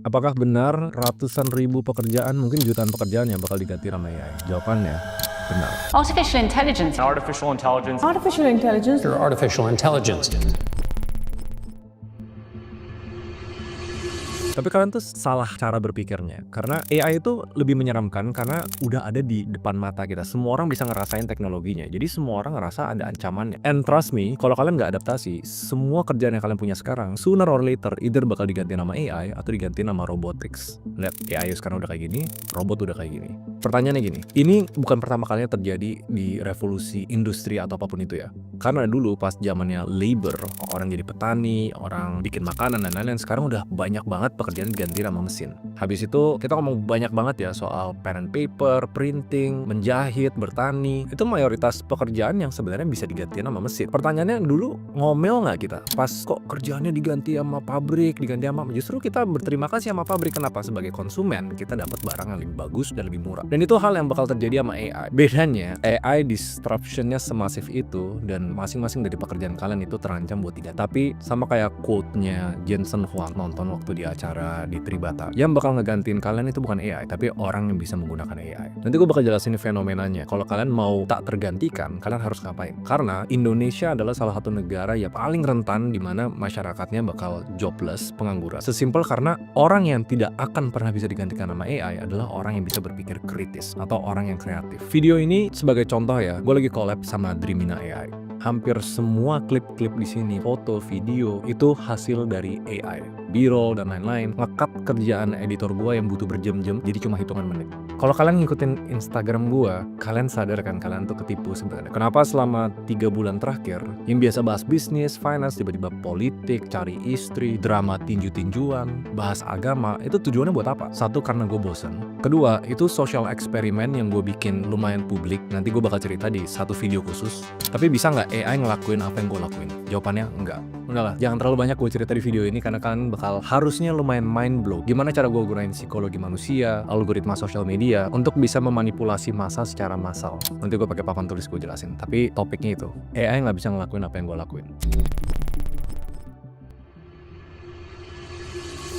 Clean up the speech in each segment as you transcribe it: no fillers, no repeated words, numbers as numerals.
Apakah benar ratusan ribu pekerjaan, mungkin jutaan pekerjaan yang bakal diganti sama AI? Jawabannya, benar. Artificial intelligence. Artificial intelligence. Artificial intelligence. Or artificial intelligence. Tapi kalian tuh salah cara berpikirnya. Karena AI itu lebih menyeramkan karena udah ada di depan mata kita. Semua orang bisa ngerasain teknologinya. Jadi semua orang ngerasa ada ancamannya. And trust me, kalau kalian nggak adaptasi, semua kerjaan yang kalian punya sekarang, sooner or later, either bakal diganti nama AI atau diganti nama robotics. Lihat, AI sekarang udah kayak gini, robot udah kayak gini. Pertanyaannya gini, ini bukan pertama kalinya terjadi di revolusi industri atau apapun itu ya. Karena dulu pas zamannya labor, orang jadi petani, orang bikin makanan dan lain-lain, sekarang udah banyak banget pekerjaan diganti sama mesin. Habis itu kita ngomong banyak banget ya soal pen and paper, printing, menjahit, bertani. Itu mayoritas pekerjaan yang sebenarnya bisa diganti sama mesin. Pertanyaannya dulu ngomel nggak kita? Pas kok kerjaannya diganti sama pabrik, diganti sama, justru kita berterima kasih sama pabrik. Kenapa? Sebagai konsumen kita dapat barang yang lebih bagus dan lebih murah. Dan itu hal yang bakal terjadi sama AI. Bedanya AI disruptionnya semasif itu dan masing-masing dari pekerjaan kalian itu terancam buat tidak. Tapi sama kayak quote-nya Jensen Huang nonton waktu di acara di Tribata, yang bakal ngegantiin kalian itu bukan AI, tapi orang yang bisa menggunakan AI. Nanti gue bakal jelasin fenomenanya. Kalau kalian mau tak tergantikan, kalian harus ngapain? Karena Indonesia adalah salah satu negara yang paling rentan di mana masyarakatnya bakal jobless, pengangguran. Sesimpel karena orang yang tidak akan pernah bisa digantikan sama AI adalah orang yang bisa berpikir kritis atau orang yang kreatif. Video ini sebagai contoh ya, gue lagi collab sama Dreamina AI. Hampir semua klip-klip di sini, foto, video, itu hasil dari AI. B-roll dan lain-lain, ngekat kerjaan editor gue yang butuh berjam-jam jadi cuma hitungan menit. Kalau kalian ngikutin Instagram gue, kalian sadar kan kalian tuh ketipu sebenarnya. Kenapa selama 3 bulan terakhir yang biasa bahas bisnis, finance, tiba-tiba politik, cari istri, drama tinju-tinjuan, bahas agama, itu tujuannya buat apa? Satu, karena gue bosen. Kedua, itu social eksperimen yang gue bikin lumayan publik. Nanti gue bakal cerita di satu video khusus. Tapi bisa nggak AI ngelakuin apa yang gue lakuin? Jawabannya enggak. Udahlah, jangan terlalu banyak gue cerita di video ini karena kalian bakal harusnya lumayan mind blow. Gimana cara gue gunain psikologi manusia, algoritma sosial media untuk bisa memanipulasi massa secara massal. Nanti gue pakai papan tulis gue jelasin. Tapi topiknya itu, AI nggak bisa ngelakuin apa yang gue lakuin.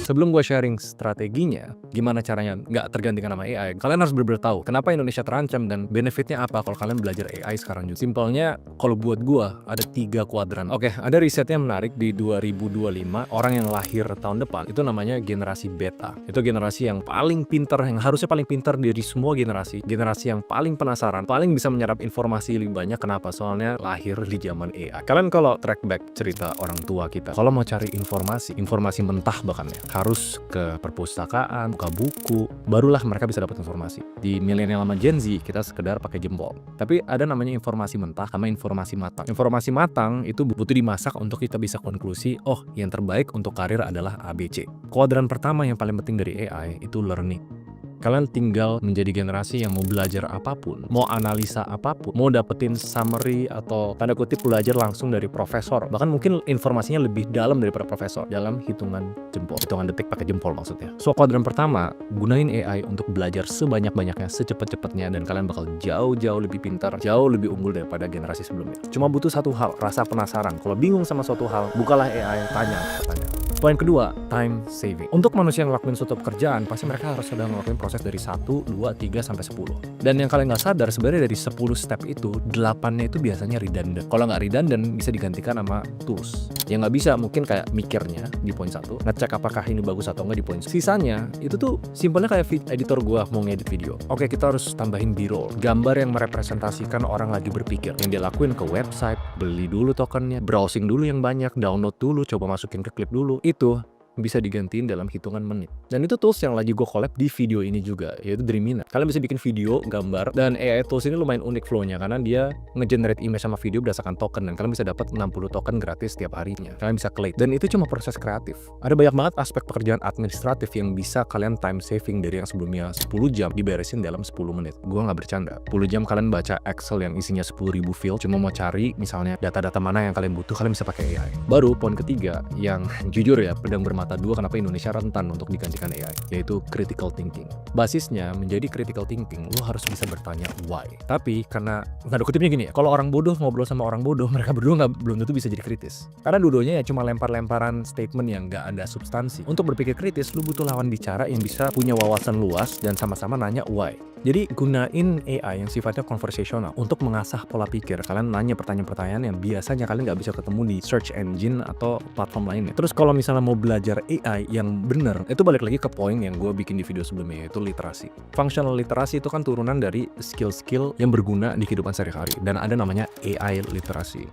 Sebelum gue sharing strateginya, gimana caranya nggak tergantikan sama AI, kalian harus bener-bener tahu kenapa Indonesia terancam dan benefitnya apa kalau kalian belajar AI sekarang juga. Simpelnya, kalau buat gue, ada 3 kuadran. Oke, ada risetnya menarik di 2025, orang yang lahir tahun depan, itu namanya generasi beta. Itu generasi yang paling pinter, yang harusnya paling pinter dari semua generasi. Generasi yang paling penasaran, paling bisa menyerap informasi lebih banyak. Kenapa? Soalnya lahir di zaman AI. Kalian kalau track back cerita orang tua kita, kalau mau cari informasi mentah bahkan ya, harus ke perpustakaan, buka buku, barulah mereka bisa dapat informasi. Di milenial sama Gen Z, kita sekedar pakai jempol. Tapi ada namanya informasi mentah sama informasi matang. Informasi matang itu butuh dimasak untuk kita bisa konklusi, oh yang terbaik untuk karir adalah ABC. Kuadran pertama yang paling penting dari AI itu learning. Kalian tinggal menjadi generasi yang mau belajar apapun, mau analisa apapun, mau dapetin summary atau tanda kutip belajar langsung dari profesor. Bahkan mungkin informasinya lebih dalam daripada profesor dalam hitungan jempol. Hitungan detik pakai jempol maksudnya. So, kuadran pertama, gunain AI untuk belajar sebanyak-banyaknya, secepat-cepatnya, dan kalian bakal jauh-jauh lebih pintar, jauh lebih unggul daripada generasi sebelumnya. Cuma butuh satu hal, rasa penasaran. Kalau bingung sama suatu hal, bukalah AI, tanya. Poin kedua, time saving. Untuk manusia yang ngelakuin suatu pekerjaan, pasti mereka harus sudah ngelakuin proses dari 1, 2, 3, sampai 10. Dan yang kalian nggak sadar, sebenarnya dari 10 step itu, 8-nya itu biasanya redundant. Kalau nggak redundant, bisa digantikan sama tools. Yang nggak bisa, mungkin kayak mikirnya di poin 1, ngecek apakah ini bagus atau nggak di poin 1. Sisanya, itu tuh simpelnya kayak editor gua mau ngedit video. Oke, kita harus tambahin B-roll. Gambar yang merepresentasikan orang lagi berpikir. Yang dia lakuin ke website, beli dulu tokennya, browsing dulu yang banyak, download dulu, coba masukin ke klip dulu. Itu bisa digantiin dalam hitungan menit. Dan itu tools yang lagi gue collab di video ini juga, yaitu Dreamina. Kalian bisa bikin video, gambar, dan AI tools ini lumayan unik flow-nya karena dia nge-generate image sama video berdasarkan token, dan kalian bisa dapat 60 token gratis setiap harinya. Kalian bisa collate. Dan itu cuma proses kreatif. Ada banyak banget aspek pekerjaan administratif yang bisa kalian time saving dari yang sebelumnya 10 jam diberesin dalam 10 menit. Gue nggak bercanda. 10 jam kalian baca Excel yang isinya 10.000 field, cuma mau cari misalnya data-data mana yang kalian butuh, kalian bisa pakai AI. Baru poin ketiga yang jujur ya, pedang bermata mata dua kenapa Indonesia rentan untuk digantikan AI, yaitu critical thinking. Basisnya menjadi critical thinking, lo harus bisa bertanya why. Tapi karena nggak ada kutipnya gini ya, kalau orang bodoh ngobrol sama orang bodoh, mereka berdua belum tentu bisa jadi kritis. Karena dua-duanya ya cuma lempar-lemparan statement yang nggak ada substansi. Untuk berpikir kritis, lo butuh lawan bicara yang bisa punya wawasan luas dan sama-sama nanya why. Jadi gunain AI yang sifatnya konversasional untuk mengasah pola pikir. Kalian nanya pertanyaan-pertanyaan yang biasanya kalian nggak bisa ketemu di search engine atau platform lainnya. Terus kalau misalnya mau belajar AI yang bener, itu balik lagi ke poin yang gue bikin di video sebelumnya, yaitu literasi. Functional literasi itu kan turunan dari skill-skill yang berguna di kehidupan sehari-hari. Dan ada namanya AI literasi.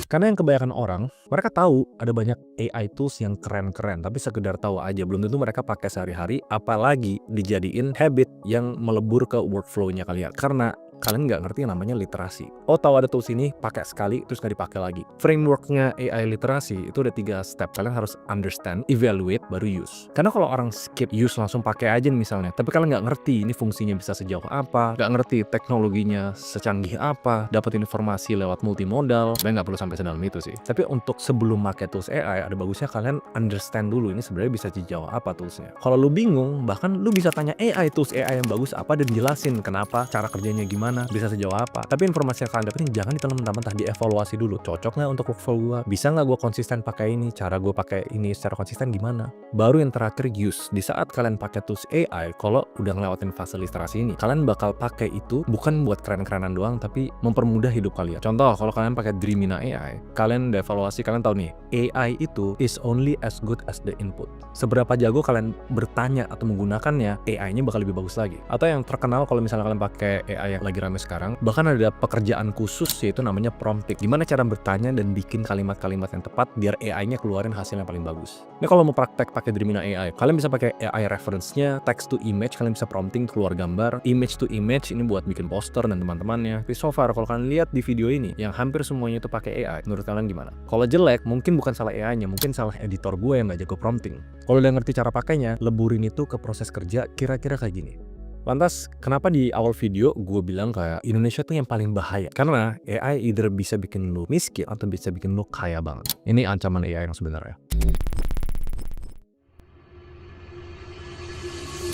Karena yang kebanyakan orang, mereka tahu ada banyak AI tools yang keren-keren, tapi sekedar tahu aja, belum tentu mereka pakai sehari-hari, apalagi dijadiin habit yang melebur ke workflow-nya kalian. Karena kalian nggak ngerti yang namanya literasi. Oh, tahu ada tools ini, pakai sekali, terus nggak dipakai lagi. Frameworknya AI literasi itu ada 3 step. Kalian harus understand, evaluate, baru use. Karena kalau orang skip use langsung pakai aja misalnya, tapi kalian nggak ngerti ini fungsinya bisa sejauh apa, nggak ngerti teknologinya secanggih apa, dapat informasi lewat multimodal, dan nggak perlu sampai sedalam itu sih. Tapi untuk sebelum pakai tools AI, ada bagusnya kalian understand dulu ini sebenarnya bisa sejauh apa toolsnya. Kalau lu bingung, bahkan lu bisa tanya AI, tools AI yang bagus apa, dan jelasin kenapa, cara kerjanya gimana, bisa sejauh apa. Tapi informasi yang kalian dapetin jangan ditelan mentah-mentah, dievaluasi dulu. Cocok nggak untuk workflow gue? Bisa nggak gue konsisten pakai ini? Cara gue pakai ini secara konsisten gimana? Baru yang terakhir use. Di saat kalian pakai tools AI, kalau udah ngelewatin fase literasi ini, kalian bakal pakai itu bukan buat keren-kerenan doang, tapi mempermudah hidup kalian. Contoh, kalau kalian pakai Dreamina AI, kalian evaluasi, kalian tahu nih, AI itu is only as good as the input. Seberapa jago kalian bertanya atau menggunakannya, AI-nya bakal lebih bagus lagi. Atau yang terkenal kalau misalnya kalian pakai AI yang lagi rame sekarang, bahkan ada pekerjaan khusus yaitu namanya prompting. Gimana cara bertanya dan bikin kalimat-kalimat yang tepat biar AI-nya keluarin hasil yang paling bagus. Ini kalau mau praktek pakai Dreamina AI, kalian bisa pakai AI reference-nya, text to image, kalian bisa prompting keluar gambar, image to image ini buat bikin poster dan teman-temannya. Tapi so far kalau kalian lihat di video ini yang hampir semuanya itu pakai AI, menurut kalian gimana? Kalau jelek, mungkin bukan salah AI-nya, mungkin salah editor gue yang nggak jago prompting. Kalau udah ngerti cara pakainya, leburin itu ke proses kerja kira-kira kayak gini. Lantas, kenapa di awal video gue bilang kayak Indonesia tuh yang paling bahaya? Karena AI either bisa bikin lu miskin atau bisa bikin lu kaya banget. Ini ancaman AI yang sebenarnya.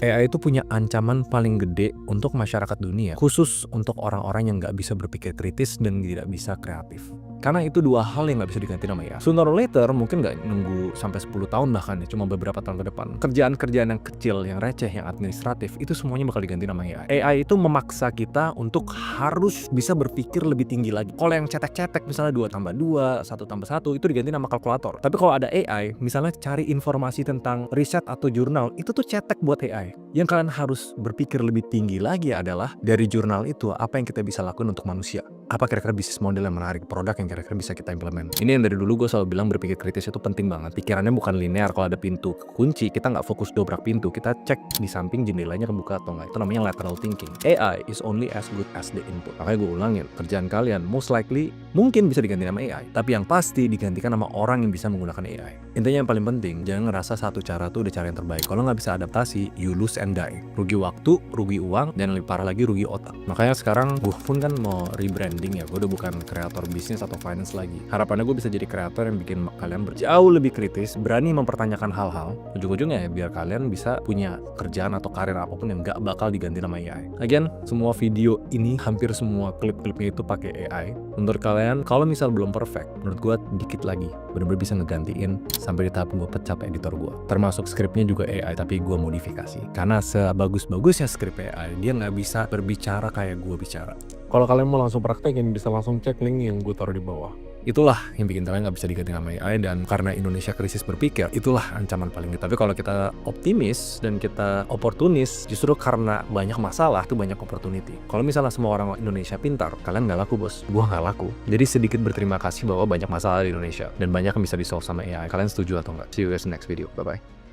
AI itu punya ancaman paling gede untuk masyarakat dunia, khusus untuk orang-orang yang nggak bisa berpikir kritis dan tidak bisa kreatif. Karena itu dua hal yang nggak bisa diganti sama AI. Sooner or later, mungkin nggak nunggu sampai 10 tahun bahkan ya, cuma beberapa tahun ke depan. Kerjaan-kerjaan yang kecil, yang receh, yang administratif, itu semuanya bakal diganti sama AI. AI itu memaksa kita untuk harus bisa berpikir lebih tinggi lagi. Kalau yang cetek-cetek, misalnya 2 tambah 2, 1 tambah 1, itu diganti sama kalkulator. Tapi kalau ada AI, misalnya cari informasi tentang riset atau jurnal, itu tuh cetek buat AI. Yang kalian harus berpikir lebih tinggi lagi adalah, dari jurnal itu, apa yang kita bisa lakukan untuk manusia? Apa kira-kira bisnis model yang menarik, produk yang kira-kira bisa kita implement. Ini yang dari dulu gue selalu bilang berpikir kritis itu penting banget. Pikirannya bukan linear. Kalau ada pintu kunci, kita nggak fokus dobrak pintu, kita cek di samping jendelanya kebuka atau nggak. Itu namanya lateral thinking. AI is only as good as the input. Makanya gue ulangin, kerjaan kalian most likely mungkin bisa diganti sama AI, tapi yang pasti digantikan sama orang yang bisa menggunakan AI. Intinya yang paling penting, jangan ngerasa satu cara tuh udah cara yang terbaik. Kalau nggak bisa adaptasi, you lose and die. Rugi waktu, rugi uang, dan lebih parah lagi rugi otak. Makanya sekarang gue pun kan mau rebranding ya. Gue udah bukan kreator bisnis atau finance lagi. Harapannya gue bisa jadi kreator yang bikin kalian jauh lebih kritis, berani mempertanyakan hal-hal. Ujung-ujungnya ya biar kalian bisa punya kerjaan atau karir apapun yang gak bakal diganti sama AI. Again, semua video ini, hampir semua klip-klipnya itu pakai AI. Menurut kalian, kalau misal belum perfect, menurut gue dikit lagi bener-bener bisa ngegantiin sampai di tahap gue pecat editor gue. Termasuk skripnya juga AI, tapi gue modifikasi. Karena sebagus-bagusnya skrip AI, dia nggak bisa berbicara kayak gue bicara. Kalau kalian mau langsung praktekin, bisa langsung cek link yang gue taruh di bawah. Itulah yang bikin kalian nggak bisa diganti sama AI, dan karena Indonesia krisis berpikir, itulah ancaman paling gede. Tapi kalau kita optimis dan kita oportunis, justru karena banyak masalah tuh banyak opportunity. Kalau misalnya semua orang Indonesia pintar, kalian nggak laku bos, gua nggak laku. Jadi sedikit berterima kasih bahwa banyak masalah di Indonesia dan banyak yang bisa di-solve sama AI. Kalian setuju atau nggak? See you guys next video, bye bye.